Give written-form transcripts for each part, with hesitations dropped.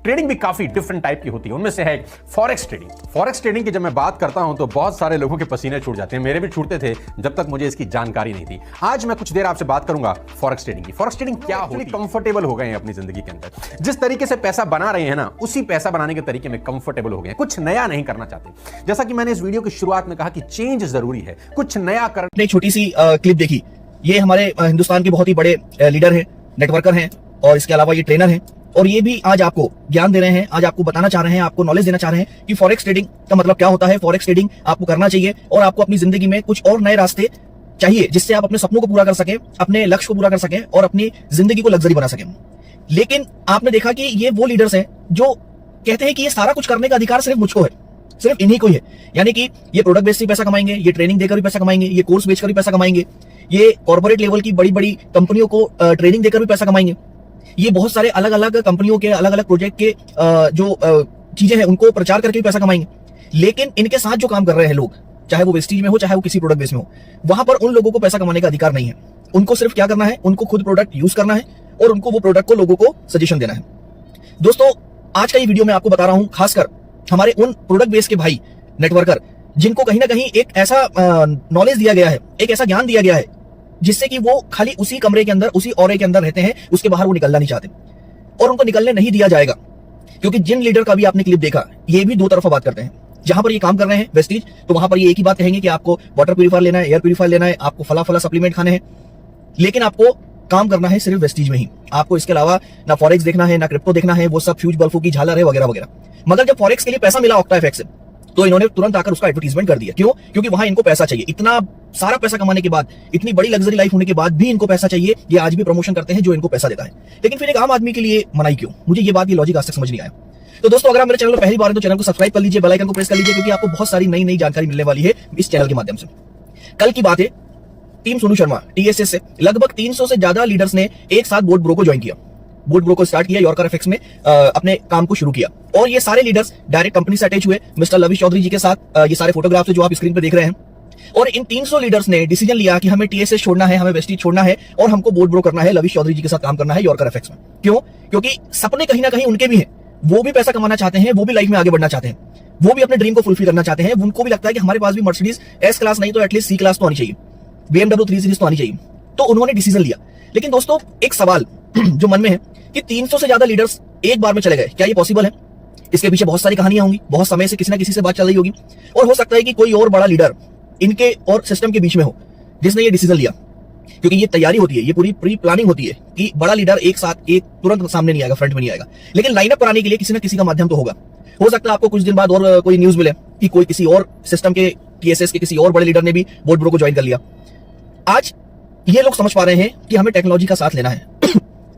Trading भी काफी different type की होती है, उनमें से है फॉरेक्स ट्रेडिंग। फॉरेक्स ट्रेडिंग की जब मैं बात करता हूं तो बहुत सारे लोगों के पसीने छूट जाते हैं, मेरे भी छूटते थे जब तक मुझे इसकी जानकारी नहीं थी। आज मैं कुछ देर आपसे बात करूंगा फॉरेक्स ट्रेडिंग की। फॉरेक्स ट्रेडिंग क्या होती है? कंफर्टेबल हो गए हैं अपनी जिंदगी के अंदर, जिस तरीके से पैसा बना रहे हैं ना, उसी पैसा बनाने के तरीके में कंफर्टेबल हो गए हैं, कुछ नया नहीं करना चाहते। जैसा कि मैंने इस वीडियो की शुरुआत में कहा कि चेंज जरूरी है, कुछ नया करना। एक छोटी सी क्लिप देखी, ये हमारे हिंदुस्तान के बहुत ही बड़े लीडर हैं, नेटवर्कर हैं और इसके अलावा ये ट्रेनर हैं और ये भी आज आपको ज्ञान दे रहे हैं, आज आपको बताना चाह रहे हैं, आपको नॉलेज देना चाह रहे हैं कि फॉरेक्स ट्रेडिंग का मतलब क्या होता है, फॉरेक्स ट्रेडिंग आपको करना चाहिए और आपको अपनी जिंदगी में कुछ और नए रास्ते चाहिए जिससे आप अपने सपनों को पूरा कर सकें, अपने लक्ष्य को पूरा कर सकें और अपनी जिंदगी को लग्जरी बना सकें। लेकिन आपने देखा कि ये वो लीडर्स हैं जो कहते हैं कि ये सारा कुछ करने का अधिकार सिर्फ मुझको है, सिर्फ इन्हीं को ही है। यानी कि ये प्रोडक्ट बेच से पैसा कमाएंगे, ये ट्रेनिंग देकर भी पैसा कमाएंगे, ये कोर्स बेचकर भी पैसा कमाएंगे, ये कॉर्पोरेट लेवल की बड़ी बड़ी कंपनियों को ट्रेनिंग देकर भी पैसा कमाएंगे, ये बहुत सारे अलग अलग कंपनियों के अलग अलग प्रोजेक्ट के जो चीजें हैं उनको प्रचार करके भी पैसा कमाएंगे। लेकिन इनके साथ जो काम कर रहे हैं लोग, चाहे वो वेस्टीज में हो चाहे वो किसी प्रोडक्ट बेस में हो, वहां पर उन लोगों को पैसा कमाने का अधिकार नहीं है। उनको सिर्फ क्या करना है, उनको खुद प्रोडक्ट यूज करना है और उनको वो प्रोडक्ट को लोगों को सजेशन देना है। दोस्तों, आज का ये वीडियो मैं आपको बता रहा हूं खासकर हमारे उन प्रोडक्ट बेस के भाई नेटवर्कर जिनको कहीं ना कहीं एक ऐसा नॉलेज दिया गया है, एक ऐसा ज्ञान दिया गया है जिससे कि वो खाली उसी कमरे के अंदर, उसी ऑरे के अंदर रहते हैं, उसके बाहर वो निकलना नहीं चाहते और उनको निकलने नहीं दिया जाएगा। क्योंकि जिन लीडर का भी आपने क्लिप देखा, ये भी दो तरफा बात करते हैं। जहां पर ये काम कर रहे हैं वेस्टीज, तो वहां पर ये एक ही बात कहेंगे कि आपको वाटर प्यूरिफायर लेना है, एयर प्यूरिफायर लेना है, आपको फला फला सप्लीमेंट खाने हैं, लेकिन आपको काम करना है सिर्फ वेस्टीज में ही। आपको इसके अलावा ना फॉरेक्स देखना है, ना क्रिप्टो देखना है, वो सब फ्यूज बल्फों की झालर है वगैरह वगैरह। मगर जब फॉरेक्स के लिए पैसा मिला ऑक्टाएफएक्स से, तो इन्होंने तुरंत आकर उसका एडवर्टीजमेंट कर दिया। क्यों? क्योंकि वहां इनको पैसा चाहिए। इतना सारा पैसा कमाने के बाद, इतनी बड़ी लग्जरी लाइफ होने के बाद भी इनको पैसा चाहिए। ये आज भी प्रमोशन करते हैं जो इनको पैसा देता है। लेकिन फिर एक आम आदमी के लिए मनाई क्यों? मुझे ये बात की लॉजिक आज तक समझ नहीं आया। तो दोस्तों, अगर आप मेरे चैनल पर पहली बार है तो चैनल को सब्सक्राइब कर लीजिए, बेल आइकन को प्रेस कर लीजिए, क्योंकि आपको बहुत सारी नई नई जानकारी मिलने वाली है इस चैनल के माध्यम से। कल की बात है, टीम सोनू शर्मा टीएसएस से लगभग 300 से ज्यादा लीडर्स ने एक साथ बोर्ड ब्रो को ज्वाइन किया, बोर्ड ब्रो को स्टार्ट किया, यॉर्कर एफएक्स में अपने काम को शुरू किया। और ये सारे लीडर्स डायरेक्ट कंपनी से अटैच हुए मिस्टर लविश चौधरी जी के साथ। ये सारे फोटोग्राफ्स जो आप स्क्रीन पे देख रहे हैं। और इन 300 लीडर्स ने डिसीजन लिया कि हमें टीएसएस छोड़ना है, हमें वेस्टीज छोड़ना है और हमको बोर्ड ब्रो करना है, लविश चौधरी जी के साथ काम करना है यॉर्कर एफएक्स में। क्यों? क्योंकि सपने कहीं ना कहीं उनके भी हैं, वो भी पैसा कमाना चाहते हैं, वो भी लाइफ में आगे बढ़ना चाहते हैं, वो भी अपने ड्रीम को फुलफिल करना चाहते हैं। उनको भी लगता है कि हमारे पास भी मर्सिडीज एस क्लास नहीं तो एटलीस्ट सी क्लास तो आनी चाहिए, BMW 3 सीरीज तो आनी चाहिए। तो उन्होंने डिसीजन लिया। लेकिन दोस्तों, एक सवाल जो मन में है कि 300 से ज्यादा लीडर्स एक बार में चले गए, क्या ये पॉसिबल है? इसके पीछे बहुत सारी कहानियां होंगी, बहुत समय से किसी ना किसी से बात चल रही होगी और हो सकता है कि कोई और बड़ा लीडर इनके और सिस्टम के बीच में हो जिसने ये डिसीजन लिया। क्योंकि ये तैयारी होती है, ये पूरी प्री प्लानिंग होती है कि बड़ा लीडर एक साथ एक तुरंत सामने नहीं आएगा, फ्रंट में नहीं आएगा, लेकिन लाइनअप कराने के लिए किसी ना किसी का माध्यम तो होगा। हो सकता है आपको कुछ दिन बाद और कोई न्यूज मिले कि कोई किसी और सिस्टम के टीएसएस के किसी और बड़े लीडर ने भी बोर्ड ब्रो को ज्वाइन कर लिया। आज ये लोग समझ पा रहे हैं कि हमें टेक्नोलॉजी का साथ लेना है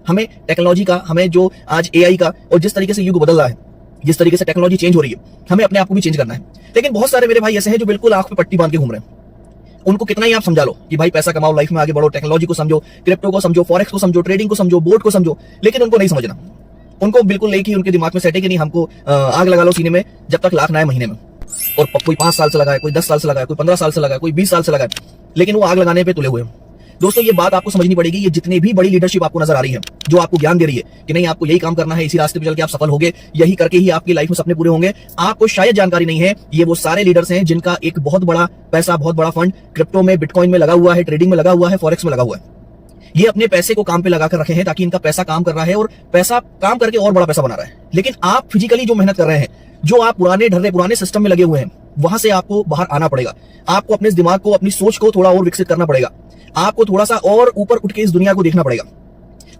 हमें टेक्नोलॉजी का, हमें जो आज एआई का और जिस तरीके से युग बदल रहा है, जिस तरीके से टेक्नोलॉजी चेंज हो रही है, हमें अपने आप को भी चेंज करना है। लेकिन बहुत सारे मेरे भाई ऐसे हैं जो बिल्कुल आंख पे पट्टी बांध के घूम रहे हैं। उनको कितना ही आप समझा लो कि भाई पैसा कमाओ, लाइफ में आगे बढ़ो, टेक्नोलॉजी को समझो, क्रिप्टो को समझो, फॉरेक्स को समझो, ट्रेडिंग को समझो, बोर्ड को समझो, लेकिन उनको नहीं समझना। उनको बिल्कुल एक ही उनके दिमाग में सेट है कि नहीं, हमको आग लगा लो सीने में जब तक लाख ना आए महीने में। और कोई 5 साल से लगाए, कोई 10 साल से लगाए, कोई 15 साल से लगाए, कोई 20 साल से लगाए, लेकिन वो आग लगाने पे तुले हुए हैं। दोस्तों, ये बात आपको समझनी पड़ेगी। ये जितनी भी बड़ी लीडरशिप आपको नजर आ रही है, जो आपको ज्ञान दे रही है कि नहीं आपको यही काम करना है, इसी रास्ते पे चल के आप सफल होंगे, यही करके ही आपकी लाइफ में सपने पूरे होंगे, आपको शायद जानकारी नहीं है। ये वो सारे लीडर्स हैं जिनका एक बहुत बड़ा पैसा, बहुत बड़ा फंड क्रिप्टो में, बिटकॉइन में लगा हुआ है, ट्रेडिंग में लगा हुआ है, फॉरेक्स में लगा हुआ है। ये अपने पैसे को काम पे लगाकर रखे हैं ताकि इनका पैसा काम कर रहा है और पैसा काम करके और बड़ा पैसा बना रहा है। लेकिन आप फिजिकली जो मेहनत कर रहे हैं, जो आप पुराने ढर्रे पुराने सिस्टम में लगे हुए हैं, वहां से आपको बाहर आना पड़ेगा। आपको अपने दिमाग को, अपनी सोच को थोड़ा और विकसित करना पड़ेगा। आपको थोड़ा सा और ऊपर उठ के इस दुनिया को देखना पड़ेगा,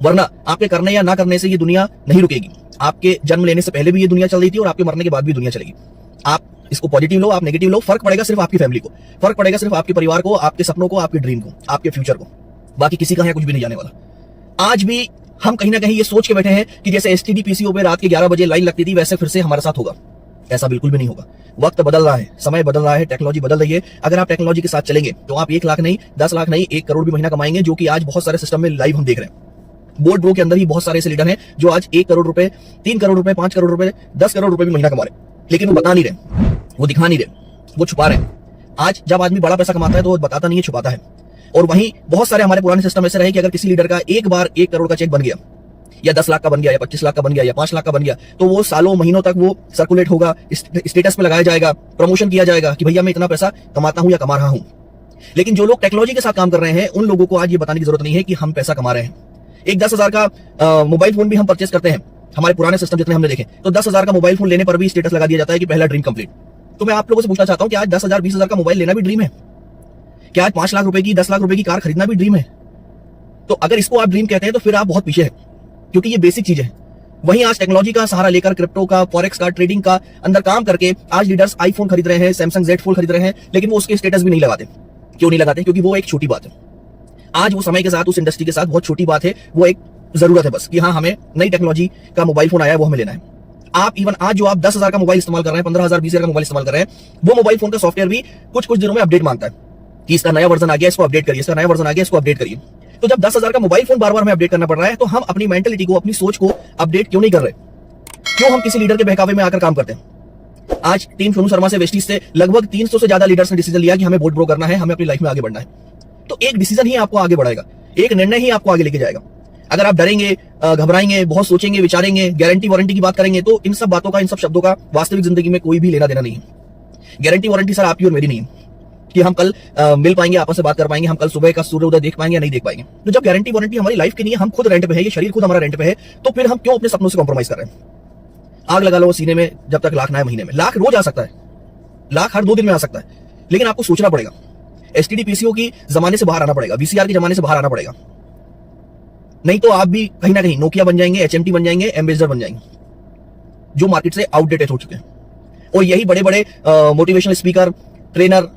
वरना आपके करने या ना करने से ये दुनिया नहीं रुकेगी। आपके जन्म लेने से पहले भी ये दुनिया चल रही थी और आपके मरने के बाद भी दुनिया चलेगी। आप इसको पॉजिटिव लो, आप नेगेटिव लो, फर्क पड़ेगा सिर्फ आपकी फैमिली को, फर्क पड़ेगा सिर्फ आपके परिवार को, आपके सपनों को, आपके ड्रीम को, आपके फ्यूचर को। बाकी किसी का यहाँ कुछ भी नहीं जाने वाला। आज भी हम कहीं ना कहीं ये सोच के बैठे हैं कि जैसे एसटीडी पीसीओ पे रात के 11 बजे लाइन लगती थी, वैसे फिर से हमारे साथ होगा। ऐसा बिल्कुल भी नहीं होगा। वक्त बदल रहा है, समय बदल रहा है, टेक्नोलॉजी बदल रही है। अगर आप टेक्नोलॉजी के साथ चलेंगे तो आप 1 लाख नहीं, 10 लाख नहीं, 1 करोड़ भी महीना कमाएंगे, जो कि आज बहुत सारे सिस्टम में लाइव हम देख रहे हैं। बोर्ड ब्रो के अंदर ही बहुत सारे ऐसे लीडर हैं जो आज 1 करोड़ रुपए, 3 करोड़ रुपए, 5 करोड़ रुपए, 10 करोड़ रुपए भी महीना कमा रहे, लेकिन वो बता नहीं रहे, वो दिखा नहीं रहे, वो छुपा रहे हैं। आज जब आदमी बड़ा पैसा कमाता है तो वो बताता नहीं है, छुपाता है। और वहीं बहुत सारे हमारे पुराने सिस्टम ऐसे रहे कि अगर किसी लीडर का एक बार 1 करोड़ का चेक बन गया, या 10 लाख का बन गया, या 25 लाख का बन गया, या 5 लाख का बन गया, तो वो सालों महीनों तक वो सर्कुलेट होगा, स्टेटस पे लगाया जाएगा, प्रमोशन किया जाएगा कि भैया मैं इतना पैसा कमाता हूं या कमा रहा हूं। लेकिन जो लोग टेक्नोलॉजी के साथ काम कर रहे हैं उन लोगों को आज ये बताने की जरूरत नहीं है कि हम पैसा कमा रहे हैं। एक 10,000 का मोबाइल फोन भी हम परचेस करते हैं, हमारे पुराने सिस्टम जितने हमने देखे, तो 10,000 का मोबाइल फोन लेने पर भी स्टेटस लगा दिया जाता है कि पहला ड्रीम कंप्लीट। तो मैं आप लोगों से पूछना चाहता हूं कि आज 10,000 20,000 का मोबाइल लेना भी ड्रीम है क्या? आज 5 लाख रुपए की 10 लाख रुपए की कार खरीदना भी ड्रीम है? तो अगर इसको आप ड्रीम कहते हैं तो फिर आप बहुत पीछे हैं, क्योंकि ये बेसिक चीज है। वहीं आज टेक्नोलॉजी का सहारा लेकर क्रिप्टो का, फॉरेक्स का, ट्रेडिंग का अंदर काम करके आज लीडर्स आईफोन खरीद रहे हैं, सैमसंग Z फोल्ड खरीद रहे हैं, लेकिन वो उसके स्टेटस भी नहीं लगाते। क्यों नहीं लगाते? क्योंकि वो एक छोटी बात है। आज वो समय के साथ उस इंडस्ट्री के साथ बहुत छोटी बात है, वो एक जरूरत है बस कि हाँ हमें नई टेक्नोलॉजी का मोबाइल फोन आया है, वो हमें लेना है। आप इवन आज जो आप 10,000 का मोबाइल इस्तेमाल कर रहे हैं, 15,000 20,000 का मोबाइल इस्तेमाल कर रहे हैं, वो मोबाइल फोन का सॉफ्टवेयर भी कुछ दिनों में अपडेट मांगता है कि इसका नया वर्जन आ गया, इसको अपडेट करिए, इसका नया वर्जन आ गया, इसको अपडेट करिए। तो जब 10,000 का मोबाइल फोन बार बार हमें अपडेट करना पड़ रहा है, तो हम अपनी मेंटलिटी को, अपनी सोच को अपडेट क्यों नहीं कर रहे? क्यों हम किसी लीडर के बहकावे में आकर काम करते हैं? आज टीम सोनू शर्मा से, वेस्टीज से लगभग 300 से ज्यादा लीडर्स ने डिसीजन लिया कि हमें बोर्ड ब्रो करना है, हमें अपनी लाइफ में आगे बढ़ना है। तो एक डिसीजन ही आपको आगे बढ़ाएगा, एक निर्णय ही आपको आगे लेके जाएगा। अगर आप डरेंगे, घबराएंगे, बहुत सोचेंगे, विचारेंगे, गारंटी वारंटी की बात करेंगे, तो इन सब बातों का, इन सब शब्दों का वास्तविक जिंदगी में कोई भी लेना देना नहीं है। गारंटी वारंटी सर आपकी और मेरी नहीं है कि हम कल मिल पाएंगे, आपस में बात कर पाएंगे, हम कल सुबह का सूर्योदय देख पाएंगे या नहीं देख पाएंगे। तो जब गारंटी वारंटी हमारी लाइफ की नहीं है, हम खुद रेंट पे है, ये शरीर खुद हमारा रेंट पे है, तो फिर हम क्यों अपने सपनों से कॉम्प्रोमाइज कर रहे हैं? आग लगा लो सीने में, जब तक लाख ना आए महीने में। लाख रोज आ सकता है, लाख हर 2 दिन में आ सकता है, लेकिन आपको सोचना पड़ेगा। एसटीडी पीसीओ की जमाने से बाहर आना पड़ेगा, वीसीआर के जमाने से बाहर आना पड़ेगा, नहीं तो आप भी कहीं ना कहीं नोकिया बन जाएंगे, एचएमटी बन जाएंगे, एम्बेसडर बन जाएंगे, जो मार्केट से आउटडेटेड हो चुके हैं। और यही बड़े बड़े motivational speaker, trainer,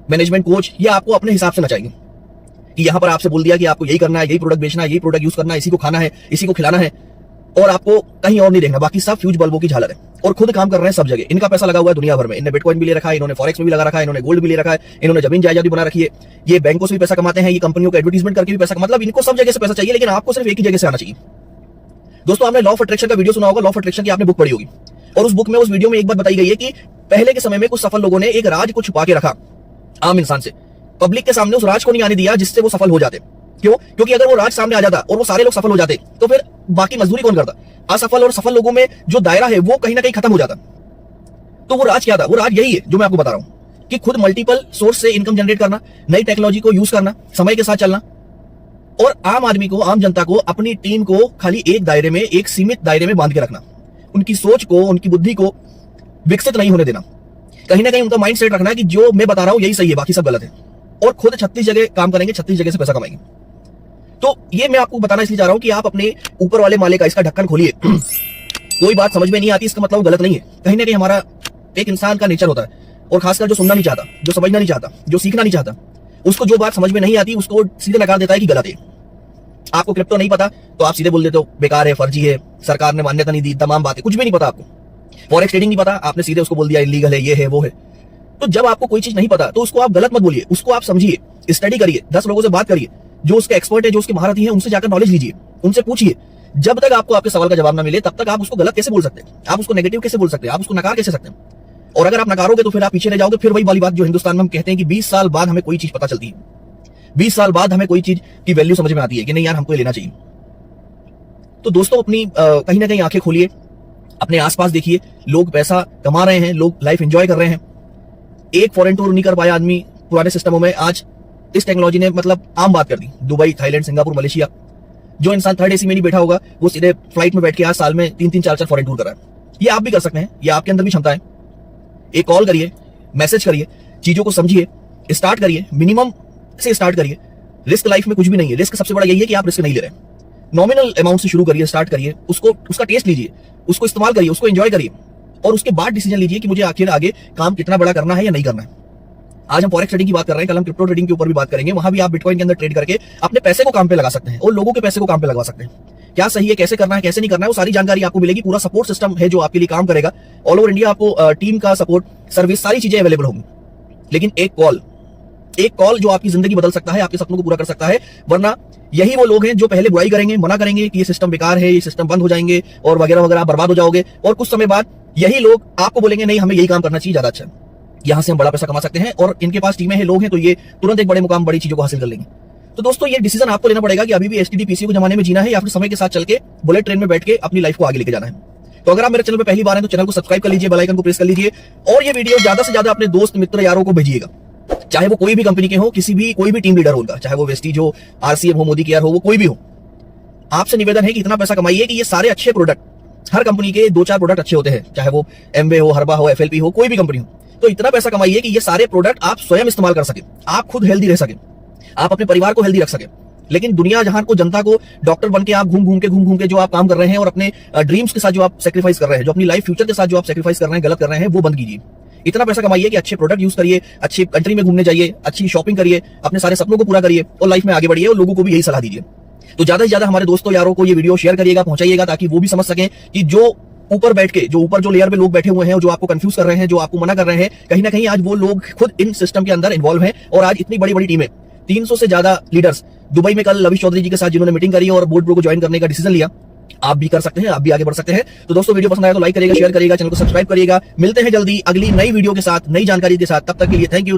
management coach, ये आपको अपने हिसाब से नचाएंगे कि यहां पर आपसे बोल दिया कि आपको यही करना है, यही प्रोडक्ट बेचना है, यही प्रोडक्ट यूज करना है, इसी को खाना है, इसी को खिलाना है, और आपको कहीं और नहीं देखना, बाकी सब फ्यूज बल्बों की झालर है। और खुद काम कर रहे हैं सब जगह, इनका पैसा लगा हुआ है दुनिया भर में। इन्होंने बिटकॉइन भी ले रखा है, इन्होंने फॉरेक्स में भी लगा रखा है, इन्होंने गोल्ड भी ले रखा है, इन्होंने जमीन जायदाद भी बना रखी है, ये बैंकों से भी पैसा कमाते हैं, ये कंपनियों का एडवर्टाइजमेंट करके भी पैसा, मतलब इनको सब जगह से पैसा चाहिए, लेकिन आपको सिर्फ एक ही जगह से आना चाहिए। दोस्तों, आपने लॉ ऑफ अट्रैक्शन का वीडियो सुना होगा, लॉ ऑफ अट्रैक्शन की आपने बुक पढ़ी होगी, और उस बुक में, उस वीडियो में एक बात बताई गई है कि पहले के समय में कुछ सफल लोगों ने एक राज को छुपा के रखा आम इंसान से, पब्लिक के सामने उस राज को नहीं आने दिया जिससे वो सफल हो जाते। क्यों? क्योंकि अगर वो राज सामने आ जाता और वो सारे लोग सफल हो जाते, तो फिर बाकी मजदूरी कौन करता? असफल और सफल लोगों में जो दायरा है वो कहीं ना कहीं खत्म हो जाता। तो वो राज क्या था? वो राज यही है जो मैं आपको बता रहा हूं कि खुद मल्टीपल सोर्स से इनकम जनरेट करना, नई टेक्नोलॉजी को यूज करना, समय के साथ चलना, और आम आदमी को, आम जनता को, अपनी टीम को खाली एक दायरे में, एक सीमित दायरे में बांध के रखना, उनकी सोच को, उनकी बुद्धि को विकसित नहीं होने देना। कहीं ना कहीं उनका माइंड सेट रखना कि जो मैं बता रहा हूं यही सही है, बाकी सब गलत है, और खुद 36 जगह काम करेंगे, 36 जगह से पैसा कमाएंगे। तो ये मैं आपको बताना इसलिए चाह रहा हूं कि आप अपने ऊपर वाले माले का इसका ढक्कन खोलिए। कोई बात समझ में नहीं आती इसका मतलब गलत नहीं है। कहीं ना कहीं हमारा एक इंसान का नेचर होता है, और खासकर जो सुनना नहीं चाहता, जो समझना नहीं चाहता, जो सीखना नहीं चाहता, उसको जो बात समझ में नहीं आती उसको सीधे नकार देता है कि गलत है। आपको क्रिप्टो नहीं पता तो आप सीधे बोल देते हो बेकार है, फर्जी है, सरकार ने मान्यता नहीं दी, तमाम बातें, कुछ भी नहीं पता आपको। फॉरेक्स ट्रेडिंग नहीं पता, आपने सीधे उसको बोल दिया इलीगल है, ये है, वो है। तो जब आपको कोई चीज नहीं पता तो उसको आप गलत मत बोलिए, उसको आप समझिए, स्टडी करिए, 10 लोगों से बात करिए, जो उसके एक्सपर्ट है, जो उसके महारथी है, उनसे जाकर नॉलेज लीजिए, उनसे पूछिए। जब तक आपको आपके सवाल का जवाब ना मिले तब तक आप उसको गलत कैसे बोल सकते हैं, आप उसको नेगेटिव कैसे बोल सकते हैं, आप उसको नकार कैसे सकते हैं? और अगर आप नकारोगे तो फिर आप पीछे रह जाओगे। फिर वही वाली बात जो हिंदुस्तान में हम कहते हैं कि 20 साल बाद हमें कोई चीज पता चलती है, 20 साल बाद हमें कोई चीज की वैल्यू समझ में आती है कि नहीं यार हमको ये लेना चाहिए। तो दोस्तों, अपनी कहीं ना कहीं आंखें खोलिए, अपने आसपास देखिए, लोग पैसा कमा रहे हैं, लोग लाइफ एंजॉय कर रहे हैं। एक फॉरेन टूर नहीं कर पाया आदमी पुराने सिस्टमों में, आज इस टेक्नोलॉजी ने मतलब आम बात कर दी। दुबई, थाईलैंड, सिंगापुर, मलेशिया, जो इंसान थर्ड एसी में नहीं बैठा होगा वो सीधे फ्लाइट में बैठ के आज साल में 3-3, 4-4 फॉरेन टूर कर रहा है। ये आप भी कर सकते हैं, ये आपके अंदर भी क्षमता है। एक कॉल करिए, मैसेज करिए, चीजों को समझिए, स्टार्ट करिए, मिनिमम से स्टार्ट करिए। रिस्क लाइफ में कुछ भी नहीं है, रिस्क सबसे बड़ा यही है कि आप रिस्क नहीं ले रहे। नॉमिनल अमाउंट से शुरू करिए, स्टार्ट करिए, उसको उसका टेस्ट लीजिए, उसको इस्तेमाल करिए, उसको एंजॉय करिए, और उसके बाद डिसीजन लीजिए कि मुझे आखिर आगे काम कितना बड़ा करना है या नहीं करना है। आज हम फॉरेक्स ट्रेडिंग की बात कर रहे हैं, कल हम क्रिप्टो ट्रेडिंग के ऊपर भी बात करेंगे। वहां भी आप बिटकॉइन के अंदर ट्रेड करके अपने पैसे को काम पे लगा सकते हैं और लोगों के पैसे को काम पे लगा सकते हैं। क्या सही है, कैसे करना है, कैसे नहीं करना है, वो सारी जानकारी आपको मिलेगी। पूरा सपोर्ट सिस्टम है जो आपके लिए काम करेगा। ऑल ओवर इंडिया आपको टीम का सपोर्ट, सर्विस, सारी चीजें अवेलेबल होंगी। लेकिन एक कॉल जो आपकी जिंदगी बदल सकता है, आपके सपनों को पूरा कर सकता है। वरना यही वो लोग हैं जो पहले बुराई करेंगे, मना करेंगे कि ये सिस्टम बेकार है, ये सिस्टम बंद हो जाएंगे और वगैरह वगैरह, आप बर्बाद हो जाओगे। और कुछ समय बाद यही लोग आपको बोलेंगे नहीं हमें यही काम करना चाहिए, ज्यादा अच्छा है, यहां से हम बड़ा पैसा कमा सकते हैं, और इनके पास टीमें हैं, लोग हैं, तो ये तुरंत एक बड़े मुकाम, बड़ी चीजों को हासिल कर लेंगे। तो दोस्तों ये डिसीजन आपको लेना पड़ेगा कि अभी भी एसटीडी पीसीओ के जमाने में जीना है या फिर समय के साथ चल के बुलेट ट्रेन में बैठ के अपनी लाइफ को आगे लेके जाना है। तो अगर आप मेरे चैनल पे पहली बार हैं तो चैनल को सब्सक्राइब कर लीजिए, बेल आइकन को प्रेस कर लीजिए और ये वीडियो ज्यादा से ज्यादा अपने दोस्त मित्र यारों को भेजिएगा, चाहे वो कोई भी कंपनी के हो, कोई भी टीम लीडर हो उनका, चाहे वो वेस्टीज हो, आरसीएम हो, मोदी केयर हो, वो कोई भी हो। आपसे निवेदन है कि इतना पैसा कमाइए कि ये सारे अच्छे प्रोडक्ट, हर कंपनी के 2-4 प्रोडक्ट अच्छे होते हैं, चाहे वो एमवे हो, हर्बा हो, एफएलपी हो, कोई भी कंपनी हो, तो इतना पैसा कमाइए कि ये सारे प्रोडक्ट आप स्वयं इस्तेमाल कर सके, आप खुद हेल्दी रह सके, आप अपने परिवार को हेल्दी रख सके। लेकिन दुनिया जहां को, जनता को डॉक्टर बन के आप घूम घूम के जो आप काम कर रहे हैं और अपने ड्रीम्स के साथ जो आप सेक्रीफाइस कर रहे हैं, जो अपनी लाइफ फ्यूचर के साथ जो आप सेक्रीफाइस कर रहे हैं, गलत कर रहे हैं, वो बंद कीजिए। इतना पैसा कमाइए कि अच्छे प्रोडक्ट यूज करिए, अच्छी कंट्री में घूमने जाइए, अच्छी शॉपिंग करिए, अपने सारे सपनों को पूरा करिए और लाइफ में आगे बढ़िए और लोगों को भी यही सलाह दीजिए। तो ज्यादा से ज्यादा हमारे दोस्तों यारों को ये वीडियो शेयर करिएगा, पहुंचाइएगा, ताकि वो भी समझ सकें कि जो ऊपर बैठ के, जो ऊपर जो लेयर पे लोग बैठे हुए हैं और जो आपको कंफ्यूज कर रहे हैं, जो आपको मना कर रहे हैं, कहीं ना कहीं आज वो लोग खुद इन सिस्टम के अंदर इन्वॉल्व हैं और आज इतनी बड़ी बड़ी टीमें, 300 से ज्यादा लीडर्स दुबई में कल लविश चौधरी जी के साथ जिन्होंने मीटिंग करी और बोर्ड प्रो को ज्वाइन करने का डिसीजन लिया, आप भी कर सकते हैं, आप भी आगे बढ़ सकते हैं। तो दोस्तों वीडियो पसंद आया तो लाइक करिएगा, शेयर करिएगा, चैनल को सब्सक्राइब करिएगा। मिलते हैं जल्दी अगली नई वीडियो के साथ, नई जानकारी के साथ। तब तक के लिए थैंक यू।